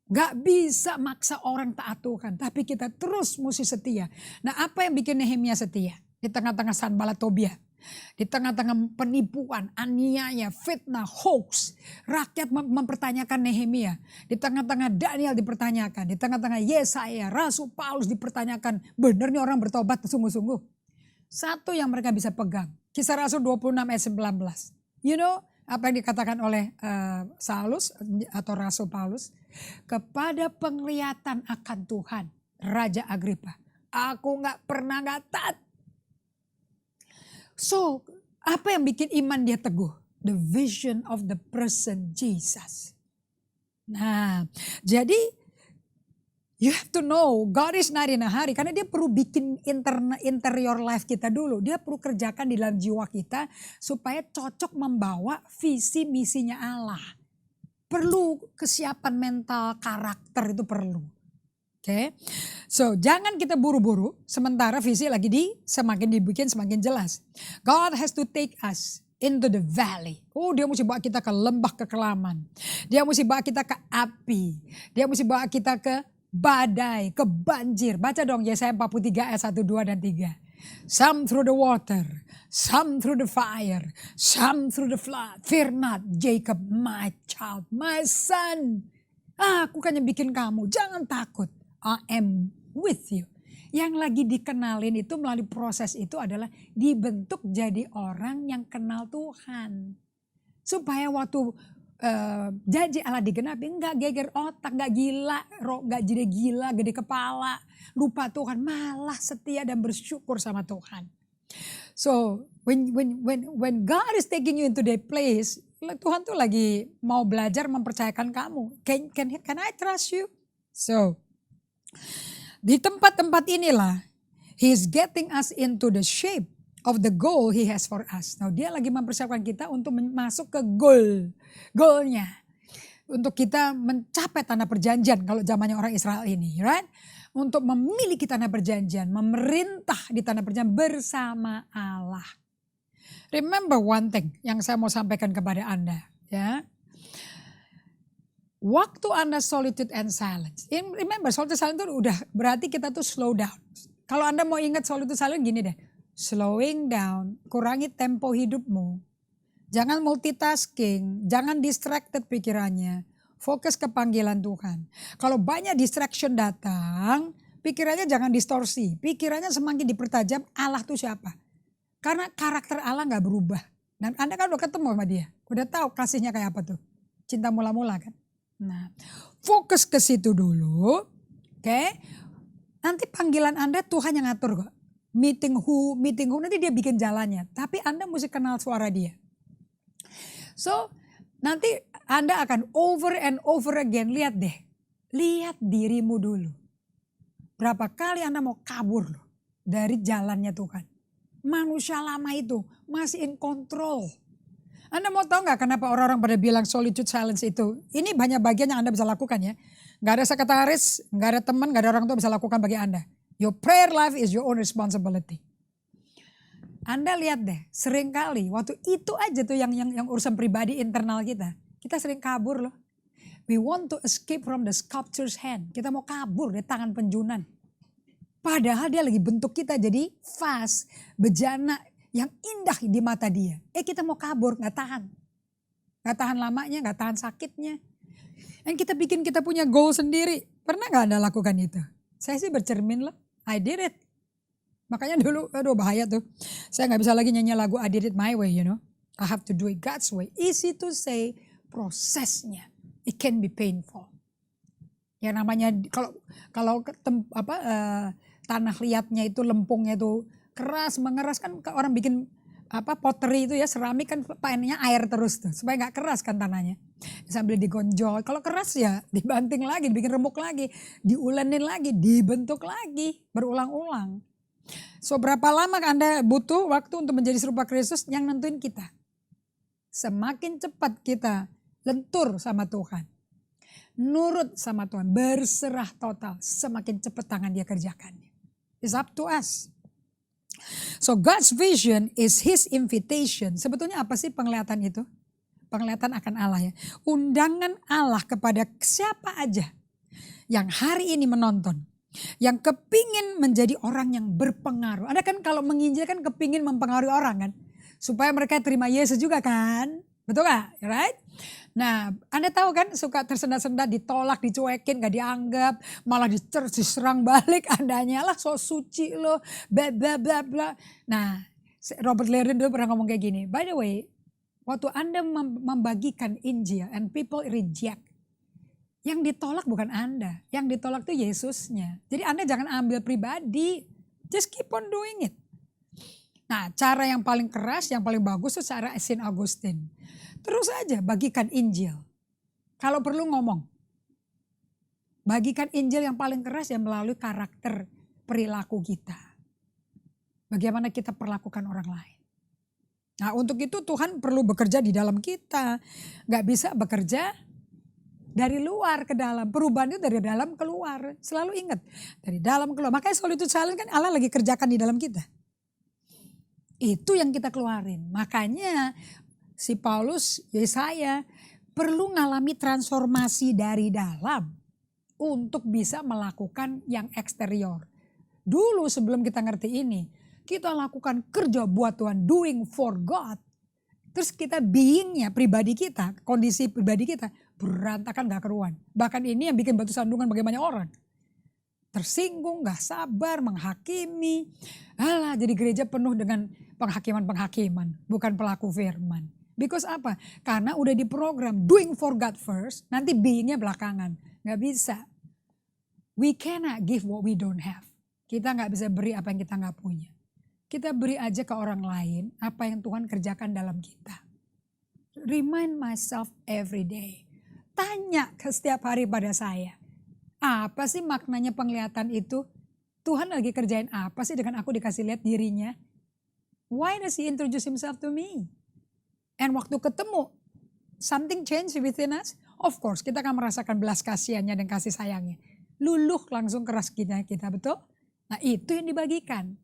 Speaker 1: Gak bisa maksa orang taat Tuhan. Tapi kita terus mesti setia. Nah, apa yang bikin Nehemia setia? Di tengah-tengah Sanballat Tobia. Di tengah-tengah penipuan, aniaya, fitnah, hoax. Rakyat mempertanyakan Nehemia. Di tengah-tengah Daniel dipertanyakan. Di tengah-tengah Yesaya, Rasul Paulus dipertanyakan. Benar nih orang bertobat sungguh-sungguh. Satu yang mereka bisa pegang. Kisah Rasul 26 ayat 19. You know apa yang dikatakan oleh Saulus atau Rasul Paulus? Kepada penglihatan akan Tuhan, Raja Agripa. Aku gak pernah gak taat. So, apa yang bikin iman dia teguh? The vision of the person Jesus. Nah, jadi you have to know God is not in a hurry. Karena dia perlu bikin interior life kita dulu. Dia perlu kerjakan di dalam jiwa kita supaya cocok membawa visi misinya Allah. Perlu kesiapan mental, karakter itu perlu. Oke, so jangan kita buru-buru sementara visi lagi semakin dibikin semakin jelas. God has to take us into the valley. Oh, dia mesti bawa kita ke lembah kekelaman. Dia mesti bawa kita ke api. Dia mesti bawa kita ke badai, ke banjir. Baca dong Yesaya 43 ayat 1, 2 dan 3. Some through the water, some through the fire, some through the flood. Fear not, Jacob, my child, my son. Aku kan yang bikin kamu, jangan takut. I am with you. Yang lagi dikenalin itu melalui proses itu adalah dibentuk jadi orang yang kenal Tuhan. Supaya waktu janji Allah digenapi, enggak geger otak, enggak gila, enggak jadi gila, gede kepala, lupa Tuhan, malah setia dan bersyukur sama Tuhan. So when God is taking you into that place, Tuhan tuh lagi mau belajar mempercayakan kamu. Can I trust you? So di tempat-tempat inilah He is getting us into the shape of the goal He has for us. Nah, dia lagi mempersiapkan kita untuk masuk ke goalnya. Untuk kita mencapai tanah perjanjian kalau zamannya orang Israel ini, right? Untuk memiliki tanah perjanjian, memerintah di tanah perjanjian bersama Allah. Remember one thing yang saya mau sampaikan kepada Anda, ya. Waktu Anda solitude and silence. Remember solitude silence itu udah berarti kita tuh slow down. Kalau Anda mau ingat solitude silence gini deh. Slowing down, kurangi tempo hidupmu. Jangan multitasking, jangan distracted pikirannya. Fokus ke panggilan Tuhan. Kalau banyak distraction datang, pikirannya jangan distorsi. Pikirannya semakin dipertajam Allah tuh siapa. Karena karakter Allah gak berubah. Dan Anda kan udah ketemu sama dia. Udah tahu kasihnya kayak apa tuh. Cinta mula-mula kan. Nah, fokus ke situ dulu, oke? Nanti panggilan Anda Tuhan yang ngatur kok. Meeting who, nanti dia bikin jalannya. Tapi Anda mesti kenal suara dia. So, nanti Anda akan over and over again, lihat deh. Lihat dirimu dulu. Berapa kali Anda mau kabur loh dari jalannya Tuhan. Manusia lama itu masih in control. Anda mau tahu gak kenapa orang-orang pada bilang solitude silence itu? Ini banyak bagian yang Anda bisa lakukan ya. Gak ada sekretaris, gak ada teman, gak ada orang tua bisa lakukan bagi Anda. Your prayer life is your own responsibility. Anda lihat deh, seringkali waktu itu aja tuh yang urusan pribadi internal kita. Kita sering kabur loh. We want to escape from the sculptor's hand. Kita mau kabur dari tangan penjunan. Padahal dia lagi bentuk kita jadi vas, bejana, yang indah di mata dia. Kita mau kabur, gak tahan. Gak tahan lamanya, gak tahan sakitnya. Dan kita bikin kita punya goal sendiri. Pernah gak Anda lakukan itu? Saya sih bercermin loh. I did it. Makanya dulu, aduh bahaya tuh. Saya gak bisa lagi nyanyi lagu I did it my way, you know. I have to do it God's way. Easy to say, prosesnya. It can be painful. Yang namanya, kalau tanah liatnya itu, lempungnya itu, keras, mengeras kan orang bikin pottery itu ya, seramik kan painnya air terus tuh supaya nggak keras kan tanahnya. Sambil digonjol, kalau keras ya dibanting lagi, dibikin remuk lagi, diulenin lagi, dibentuk lagi, berulang-ulang. So berapa lama Anda butuh waktu untuk menjadi serupa Kristus yang nentuin kita. semakin cepat kita lentur sama Tuhan, nurut sama Tuhan, berserah total, semakin cepat tangan dia kerjakannya. It's up to us. So God's vision is His invitation. Sebetulnya apa sih penglihatan itu? Penglihatan akan Allah ya. Undangan Allah kepada siapa aja yang hari ini menonton, yang kepingin menjadi orang yang berpengaruh. Anda kan kalau menginjil kan kepingin mempengaruhi orang kan, supaya mereka terima Yesus juga kan, betul gak? Right? Nah, Anda tahu kan suka tersendat-sendat, ditolak, dicuekin, gak dianggap, malah diserang balik, Andanya lah so suci loh, bla bla bla bla. Nah, Robert Liardon dulu pernah ngomong kayak gini, by the way, waktu Anda membagikan Injil and people reject, yang ditolak bukan Anda, yang ditolak tuh Yesusnya. Jadi Anda jangan ambil pribadi, just keep on doing it. Nah, cara yang paling keras, yang paling bagus itu cara Saint Augustine. Terus aja bagikan Injil. Kalau perlu ngomong. Bagikan Injil yang paling keras yang melalui karakter perilaku kita. Bagaimana kita perlakukan orang lain. Nah, untuk itu Tuhan perlu bekerja di dalam kita. Gak bisa bekerja dari luar ke dalam. Perubahan itu dari dalam keluar. Selalu ingat, dari dalam keluar. Makanya Solitude Challenge kan Allah lagi kerjakan di dalam kita. Itu yang kita keluarin. Makanya si Paulus, Yesaya perlu ngalami transformasi dari dalam untuk bisa melakukan yang eksterior. Dulu sebelum kita ngerti ini, kita lakukan kerja buat Tuhan, doing for God. Terus kita beingnya, pribadi kita, kondisi pribadi kita berantakan gak keruan. Bahkan ini yang bikin batu sandungan bagi banyak orang. Tersinggung, gak sabar, menghakimi. Alah, jadi gereja penuh dengan penghakiman-penghakiman, bukan pelaku firman. Because apa? Karena udah diprogram doing for God first, nanti beingnya belakangan. Gak bisa. We cannot give what we don't have. Kita gak bisa beri apa yang kita gak punya. Kita beri aja ke orang lain apa yang Tuhan kerjakan dalam kita. Remind myself every day. Tanya ke setiap hari pada saya. Apa sih maknanya penglihatan itu? Tuhan lagi kerjain apa sih dengan aku dikasih lihat dirinya? Why does He introduce Himself to me? And waktu ketemu, something change within us. Of course, kita akan merasakan belas kasihannya dan kasih sayangnya. Luluh langsung keras kita, betul? Nah, itu yang dibagikan.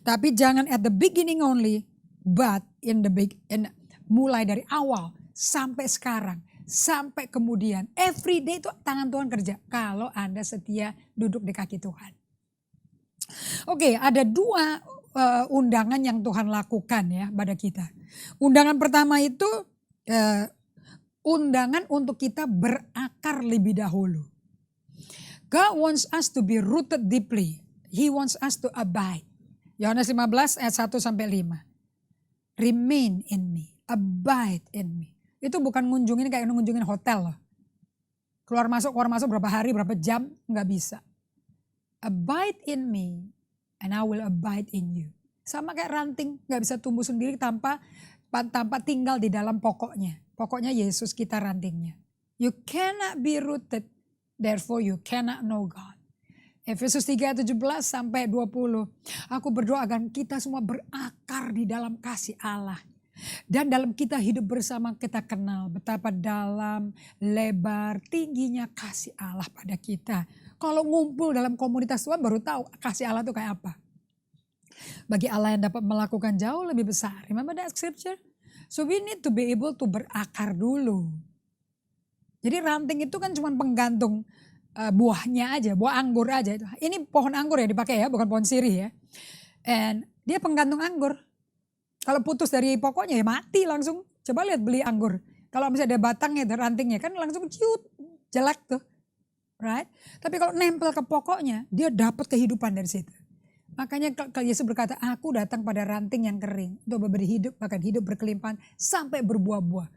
Speaker 1: Tapi jangan at the beginning only, but mulai dari awal sampai sekarang, sampai kemudian, every day itu tangan Tuhan kerja. Kalau Anda setia duduk di kaki Tuhan. Oke, ada dua undangan yang Tuhan lakukan ya pada kita. Undangan pertama itu undangan untuk kita berakar lebih dahulu. God wants us to be rooted deeply. He wants us to abide. Yohanes 15 ayat 1 sampai 5. Remain in me, abide in me. Itu bukan ngunjungin kayak ngunjungin hotel loh. Keluar masuk berapa hari, berapa jam, nggak bisa. Abide in me and I will abide in you. Sama kayak ranting, nggak bisa tumbuh sendiri tanpa tinggal di dalam pokoknya. Pokoknya Yesus kita rantingnya. You cannot be rooted, therefore you cannot know God. Efesus 3 ayat 17 sampai 20. Aku berdoa agar kita semua berakar di dalam kasih Allah. Dan dalam kita hidup bersama kita kenal betapa dalam, lebar, tingginya kasih Allah pada kita. Kalau ngumpul dalam komunitas Tuhan baru tahu kasih Allah itu kayak apa. Bagi Allah yang dapat melakukan jauh lebih besar. Remember that scripture? So we need to be able to berakar dulu. Jadi ranting itu kan cuma penggantung buahnya aja, buah anggur aja. Ini pohon anggur ya dipakai ya, bukan pohon sirih ya. And dia penggantung anggur. Kalau putus dari pokoknya ya mati langsung. Coba lihat beli anggur. Kalau misalnya ada batangnya, ada rantingnya kan langsung ciut, jelek tuh. Right? Tapi kalau nempel ke pokoknya, dia dapat kehidupan dari situ. Makanya kalau Yesus berkata, aku datang pada ranting yang kering. Untuk memberi hidup, bahkan hidup berkelimpahan sampai berbuah-buah.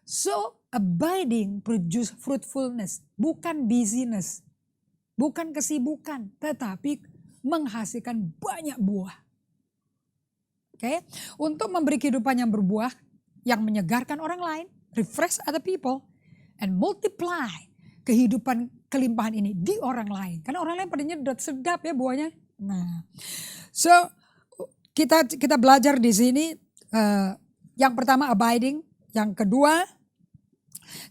Speaker 1: So abiding produce fruitfulness. Bukan busyness. Bukan kesibukan. Tetapi menghasilkan banyak buah. Oke, untuk memberi kehidupan yang berbuah, yang menyegarkan orang lain, refresh other people, and multiply kehidupan kelimpahan ini di orang lain. Karena orang lain pada nyedot, sedap ya buahnya. Nah, so kita belajar di sini yang pertama abiding, yang kedua,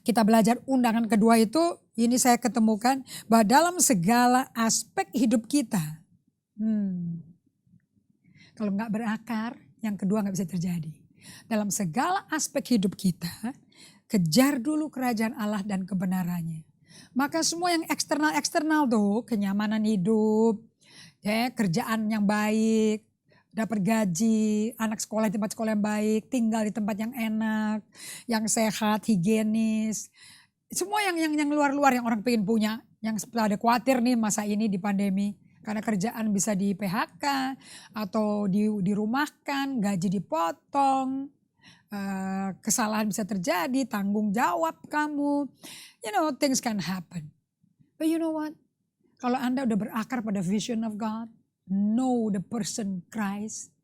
Speaker 1: kita belajar undangan kedua itu, ini saya ketemukan bahwa dalam segala aspek hidup kita, kalau nggak berakar, yang kedua nggak bisa terjadi. Dalam segala aspek hidup kita, kejar dulu kerajaan Allah dan kebenarannya. Maka semua yang eksternal tuh, kenyamanan hidup, ya, kerjaan yang baik, dapat gaji, anak sekolah di tempat sekolah yang baik, tinggal di tempat yang enak, yang sehat, higienis. Semua yang luar-luar yang orang pengen punya, yang ada khawatir nih masa ini di pandemi. Karena kerjaan bisa di PHK atau dirumahkan, gaji dipotong, kesalahan bisa terjadi, tanggung jawab kamu. You know, things can happen. But you know what? Kalau Anda udah berakar pada vision of God, know the person Christ,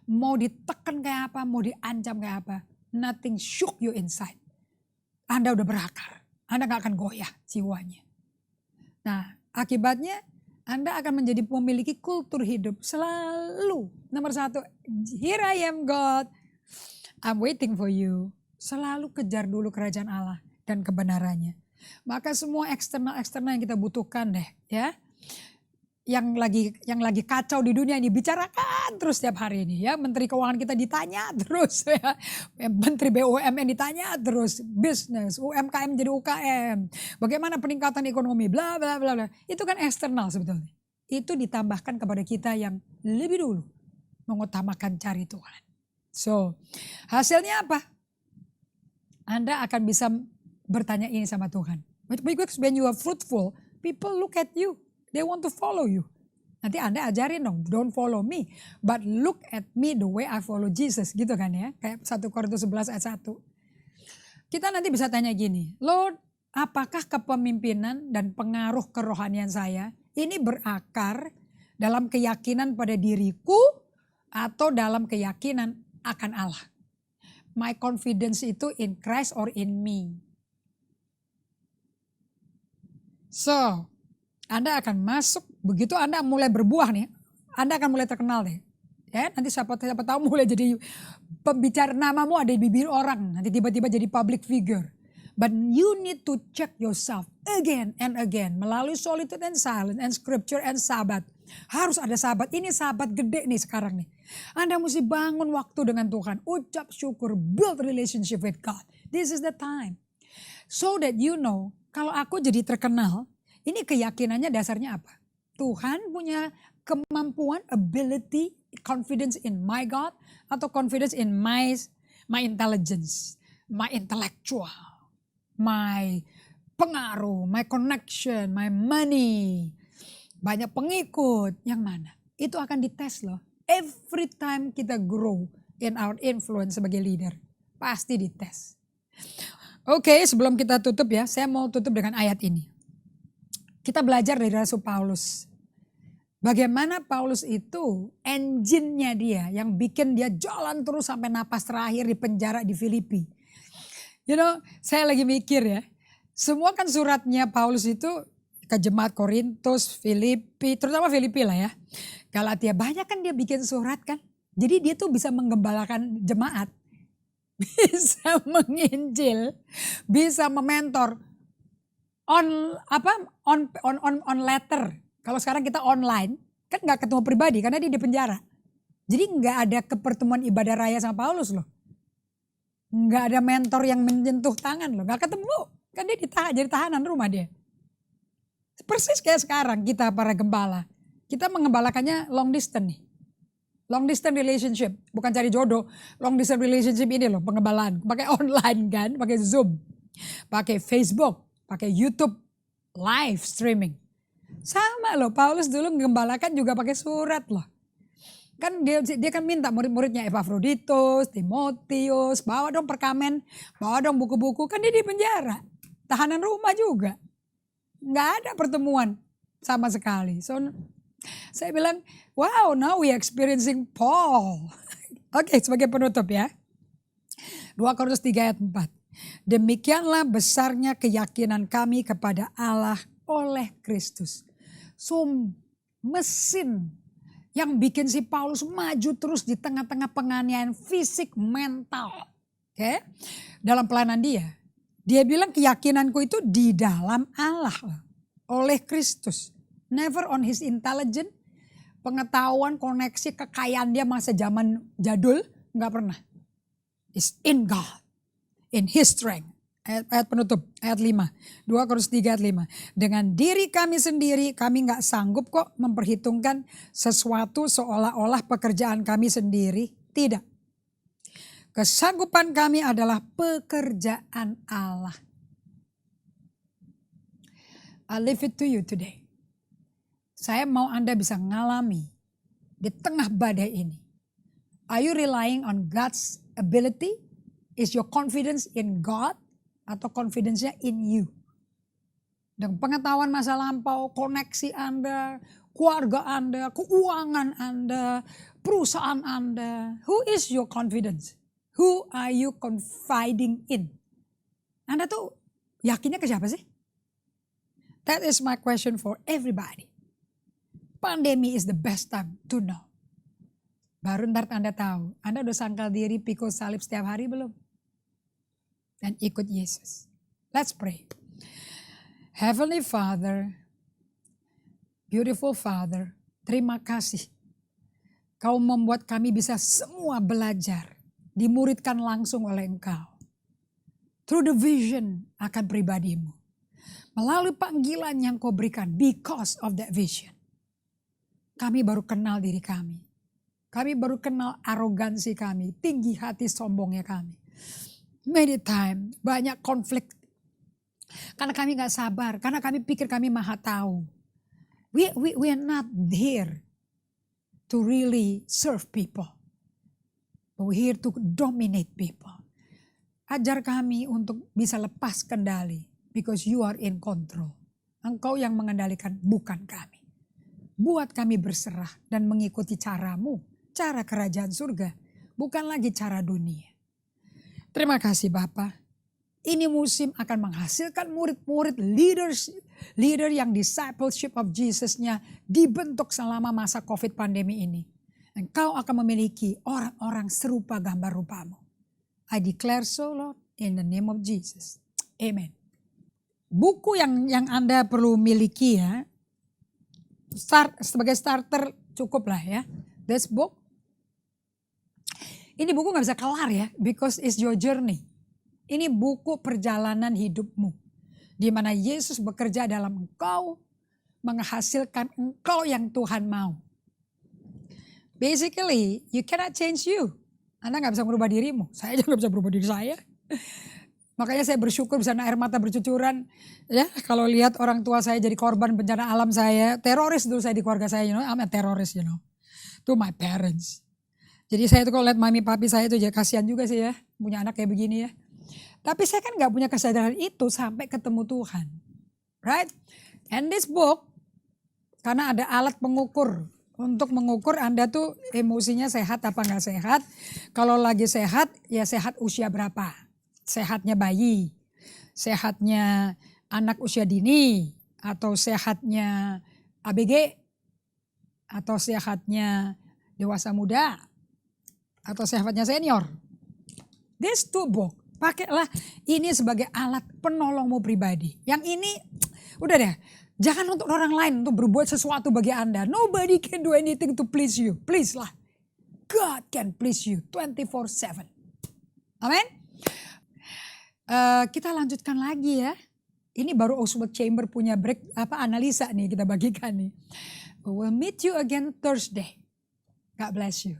Speaker 1: mau ditekan kayak apa, mau diancam kayak apa, nothing shook you inside. Anda udah berakar, Anda gak akan goyah jiwanya. Nah, akibatnya Anda akan menjadi memiliki kultur hidup selalu. Nomor satu, here I am God, I'm waiting for you. Selalu kejar dulu kerajaan Allah dan kebenarannya. Maka semua eksternal yang kita butuhkan deh, ya. Yang lagi kacau di dunia ini bicarakan terus setiap hari ini, ya. Menteri Keuangan kita ditanya terus, ya. Menteri BUMN ditanya terus, bisnis, UMKM jadi UKM, bagaimana peningkatan ekonomi, bla bla bla bla. Itu kan eksternal sebetulnya. Itu ditambahkan kepada kita yang lebih dulu mengutamakan cari Tuhan. So, hasilnya apa? Anda akan bisa bertanya ini sama Tuhan. Because when you are fruitful, people look at you. They want to follow you. Nanti Anda ajarin dong, don't follow me, but look at me the way I follow Jesus. Gitu kan ya, kayak 1 Korintus 11 ayat 1. Kita nanti bisa tanya gini, Lord, apakah kepemimpinan dan pengaruh kerohanian saya ini berakar dalam keyakinan pada diriku atau dalam keyakinan akan Allah? My confidence itu in Christ or in me? So, Anda akan masuk, begitu Anda mulai berbuah nih, Anda akan mulai terkenal deh. Ya, nanti siapa tahu mulai jadi pembicara, namamu ada di bibir orang, nanti tiba-tiba jadi public figure. But you need to check yourself again and again melalui solitude and silence and scripture and sabat. Harus ada sabat, ini sabat gede nih sekarang nih. Anda mesti bangun waktu dengan Tuhan, ucap syukur, build relationship with God. This is the time. So that you know, kalau aku jadi terkenal, ini keyakinannya dasarnya apa? Tuhan punya kemampuan, ability, confidence in my God, atau confidence in my intelligence, my intellectual, my pengaruh, my connection, my money, banyak pengikut, yang mana? Itu akan dites loh. Every time kita grow in our influence sebagai leader, pasti dites. Oke, sebelum kita tutup ya, saya mau tutup dengan ayat ini. Kita belajar dari Rasul Paulus. Bagaimana Paulus itu engine-nya dia yang bikin dia jalan terus sampai napas terakhir di penjara di Filipi. You know, saya lagi mikir ya. Semua kan suratnya Paulus itu ke jemaat Korintus, Filipi, terutama Filipi lah ya. Galatia, banyak kan dia bikin surat kan. Jadi dia tuh bisa menggembalakan jemaat. Bisa menginjil, bisa mementor. On letter. Kalau sekarang kita online, kan nggak ketemu pribadi karena dia di penjara. Jadi nggak ada kepertemuan ibadah raya sama Paulus loh. Nggak ada mentor yang menyentuh tangan loh, nggak ketemu. Kan dia jadi tahanan rumah dia. Persis kayak sekarang kita para gembala. Kita mengembalakannya long distance nih. Long distance relationship, bukan cari jodoh. Long distance relationship ini loh pengembalaan. Pakai online kan, pakai Zoom, pakai Facebook, pakai YouTube, live streaming. Sama loh, Paulus dulu menggembalakan juga pakai surat loh. Kan dia kan minta murid-muridnya Epafroditus, Timotius, bawa dong perkamen, bawa dong buku-buku. Kan dia di penjara, tahanan rumah juga. Nggak ada pertemuan sama sekali. So saya bilang, wow, now we experiencing Paul. Oke, sebagai penutup ya. 2 Korintus 3 ayat 4. Demikianlah besarnya keyakinan kami kepada Allah oleh Kristus. So mesin yang bikin si Paulus maju terus di tengah-tengah penganiayaan fisik, mental. Oke, dalam pelayanan dia bilang keyakinanku itu di dalam Allah oleh Kristus. Never on his intelligence, pengetahuan, koneksi, kekayaan dia masa zaman jadul, nggak pernah. It's in God, in his strength. Ayat penutup, ayat 5. 2 Korintus 3 ayat 5. Dengan diri kami sendiri, kami gak sanggup kok memperhitungkan sesuatu seolah-olah pekerjaan kami sendiri. Tidak. Kesanggupan kami adalah pekerjaan Allah. I leave it to you today. Saya mau Anda bisa ngalami di tengah badai ini. Are you relying on God's ability? Is your confidence in God? Atau confidence-nya in you. Dan pengetahuan masa lampau, koneksi Anda, keluarga Anda, keuangan Anda, perusahaan Anda. Who is your confidence? Who are you confiding in? Anda tuh yakinnya ke siapa sih? That is my question for everybody. Pandemi is the best time to know. Baru ntar Anda tahu, Anda udah sangkal diri pikul salib setiap hari belum? Dan ikut Yesus. Let's pray. Heavenly Father, beautiful Father, terima kasih. Kau membuat kami bisa semua belajar, dimuridkan langsung oleh Engkau. Through the vision akan pribadimu. Melalui panggilan yang kau berikan, because of that vision. Kami baru kenal diri kami. Kami baru kenal arogansi kami, tinggi hati sombongnya kami. Many time, banyak konflik. Karena kami gak sabar, karena kami pikir kami maha tahu. We are not here to really serve people. But we're here to dominate people. Ajar kami untuk bisa lepas kendali. Because you are in control. Engkau yang mengendalikan, bukan kami. Buat kami berserah dan mengikuti caramu. Cara kerajaan surga, bukan lagi cara dunia. Terima kasih Bapak. Ini musim akan menghasilkan murid-murid leader yang discipleship of Jesus-nya dibentuk selama masa COVID pandemi ini. Engkau akan memiliki orang-orang serupa gambar rupamu. I declare so Lord in the name of Jesus. Amen. Buku yang Anda perlu miliki ya. Sebagai starter cukup lah ya. This book. Ini buku gak bisa kelar ya, because it's your journey. Ini buku perjalanan hidupmu. Di mana Yesus bekerja dalam engkau, menghasilkan engkau yang Tuhan mau. Basically, you cannot change you. Anda gak bisa merubah dirimu, saya juga gak bisa berubah diri saya. Makanya saya bersyukur bisa air mata bercucuran. Ya, kalau lihat orang tua saya jadi korban bencana alam saya, teroris dulu saya di keluarga saya, I'm a terrorist, to my parents. Jadi saya tuh kalau lihat mami papi saya tuh ya kasihan juga sih ya, punya anak kayak begini ya. Tapi saya kan gak punya kesadaran itu sampai ketemu Tuhan. Right? And this book, karena ada alat pengukur. Untuk mengukur Anda tuh emosinya sehat apa gak sehat. Kalau lagi sehat, ya sehat usia berapa. Sehatnya bayi, sehatnya anak usia dini, atau sehatnya ABG, atau sehatnya dewasa muda, atau sehatnya senior. This two book, pakailah ini sebagai alat penolongmu pribadi. Yang ini, udah deh, jangan untuk orang lain untuk berbuat sesuatu bagi Anda. Nobody can do anything to please you. Please lah. God can please you 24/7. Amin. Kita lanjutkan lagi ya. Ini baru Oswald Chamber punya analisa nih kita bagikan nih. We'll meet you again Thursday. God bless you.